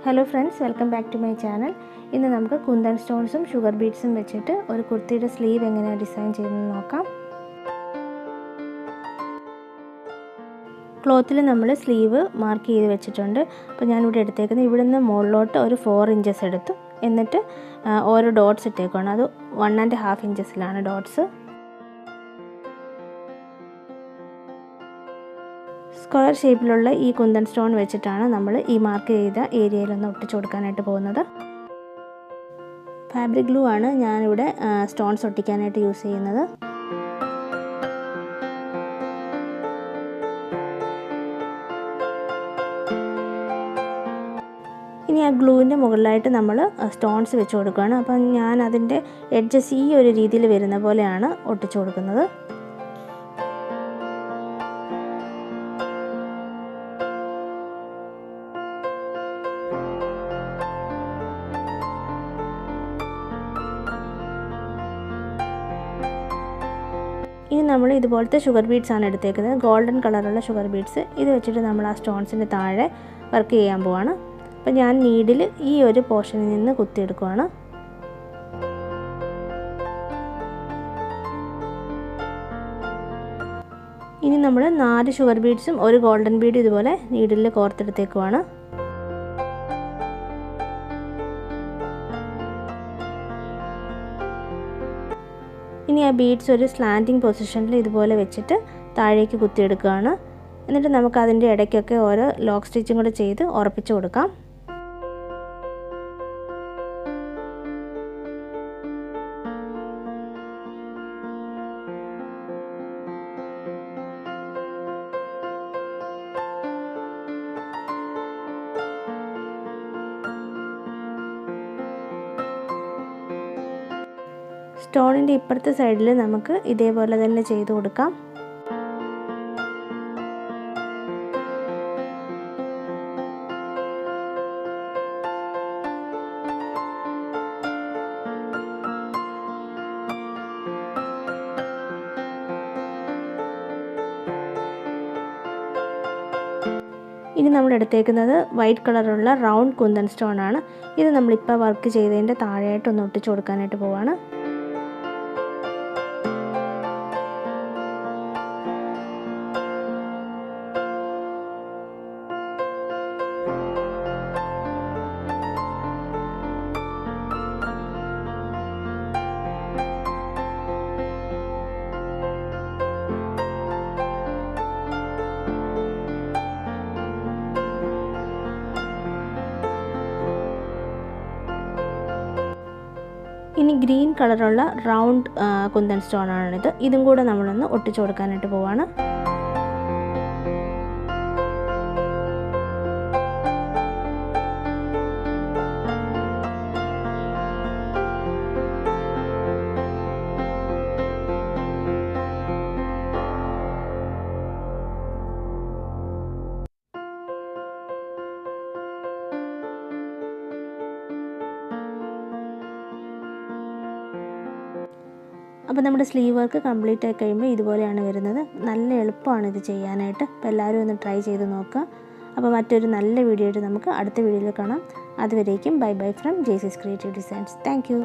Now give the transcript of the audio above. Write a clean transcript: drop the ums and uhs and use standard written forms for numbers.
Hello friends, welcome back to my channel. ഇന്ന് നമുക്ക് kundan സ്റ്റോൺസും sugar ബീഡ്സും വെച്ചിട്ട് ഒരു കുർത്തിയുടെ സ്ലീവ് എങ്ങനെയാണ് ഡിസൈൻ ചെയ്യുന്നത് നോക്കാം. ക്ലോത്തിൽ നമ്മൾ സ്ലീവ് മാർക്ക് ചെയ്ത് വെച്ചിട്ടുണ്ട്. അപ്പോൾ ഞാൻ ഇവിടെ എടുത്തേക്കുന്നത് ഇവിടുന്ന് മുകളിലോട്ട് ഒരു 4 ഇഞ്ചസ് എടുത്തു. എന്നിട്ട് ഓരോ ഡോട്ട്സ് ഇട്ടേക്കാണ്. അത് 1.5 ഇഞ്ചസിലാണ് ഡോട്ട്സ്. സ്ക്വയർ ഷേപ്പിലുള്ള ഈ കുന്തൻ സ്റ്റോൺ വെച്ചിട്ടാണ് നമ്മൾ ഈ മാർക്ക് ചെയ്ത ഏരിയയിലൊന്ന് ഒട്ടിച്ചു കൊടുക്കാനായിട്ട് പോകുന്നത്. ഫാബ്രിക് ഗ്ലൂ ആണ് ഞാനിവിടെ സ്റ്റോൺസ് ഒട്ടിക്കാനായിട്ട് യൂസ് ചെയ്യുന്നത്. ഇനി ആ ഗ്ലൂവിൻ്റെ മുകളിലായിട്ട് നമ്മൾ സ്റ്റോൺസ് വെച്ച് കൊടുക്കുകയാണ്. അപ്പം ഞാൻ അതിൻ്റെ എഡ്ജസ് ഈ ഒരു രീതിയിൽ വരുന്ന പോലെയാണ് ഒട്ടിച്ചു കൊടുക്കുന്നത്. ഇനി നമ്മൾ ഇതുപോലത്തെ ഷുഗർ ബീഡ്സ് ആണ് എടുത്തേക്കുന്നത്. ഗോൾഡൻ കളറുള്ള ഷുഗർ ബീഡ്സ്. ഇത് വെച്ചിട്ട് നമ്മൾ ആ സ്റ്റോൺസിൻ്റെ താഴെ വർക്ക് ചെയ്യാൻ പോവാണ്. അപ്പോൾ ഞാൻ നീഡിൽ ഈ ഒരു പോർഷനിൽ നിന്ന് കുത്തിയെടുക്കുവാണ്. ഇനി നമ്മൾ 4 ഷുഗർ ബീഡ്സും ഒരു ഗോൾഡൻ ബീഡ് ഇതുപോലെ നീഡിൽ കോർത്തെടുത്തേക്കുവാണ്. ഇനി ആ ബീഡ്സ് ഒരു സ്ലാൻഡിങ് പൊസിഷനിൽ ഇതുപോലെ വെച്ചിട്ട് താഴേക്ക് കുത്തിയെടുക്കുകയാണ്. എന്നിട്ട് നമുക്ക് അതിൻ്റെ ഇടയ്ക്കൊക്കെ ഓരോ ലോക്ക് സ്റ്റിച്ചും കൂടെ ചെയ്ത് ഉറപ്പിച്ച് കൊടുക്കാം. സ്റ്റോണിൻ്റെ ഇപ്പുറത്തെ സൈഡിൽ നമുക്ക് ഇതേപോലെ തന്നെ ചെയ്ത് കൊടുക്കാം. ഇനി നമ്മൾ എടുത്തേക്കുന്നത് വൈറ്റ് കളറുള്ള റൗണ്ട് കുന്തൻ സ്റ്റോൺ ആണ്. ഇത് നമ്മളിപ്പോൾ വർക്ക് ചെയ്തതിൻ്റെ താഴെയായിട്ട് ഒന്ന് ഒട്ടിച്ചു കൊടുക്കാനായിട്ട് പോവാണ്. ഇനി ഗ്രീൻ കളറുള്ള റൗണ്ട് കുന്തൻ സ്റ്റോൺ ആണിത്. ഇതും കൂടെ നമ്മളൊന്ന് ഒട്ടിച്ചു കൊടുക്കാനായിട്ട് പോവാണ്. അപ്പോൾ നമ്മുടെ സ്ലീവ് വർക്ക് കംപ്ലീറ്റ് ആയി കഴിയുമ്പോൾ ഇതുപോലെയാണ് വരുന്നത്. നല്ല എളുപ്പമാണ് ഇത് ചെയ്യാനായിട്ട്. അപ്പോൾ എല്ലാവരും ഒന്ന് ട്രൈ ചെയ്ത് നോക്കുക. അപ്പോൾ മറ്റൊരു നല്ല വീഡിയോ ആയിട്ട് നമുക്ക് അടുത്ത വീഡിയോയിൽ കാണാം. അതുവരേക്കും bye bye from ജെയ്സീസ് creative designs. Thank you.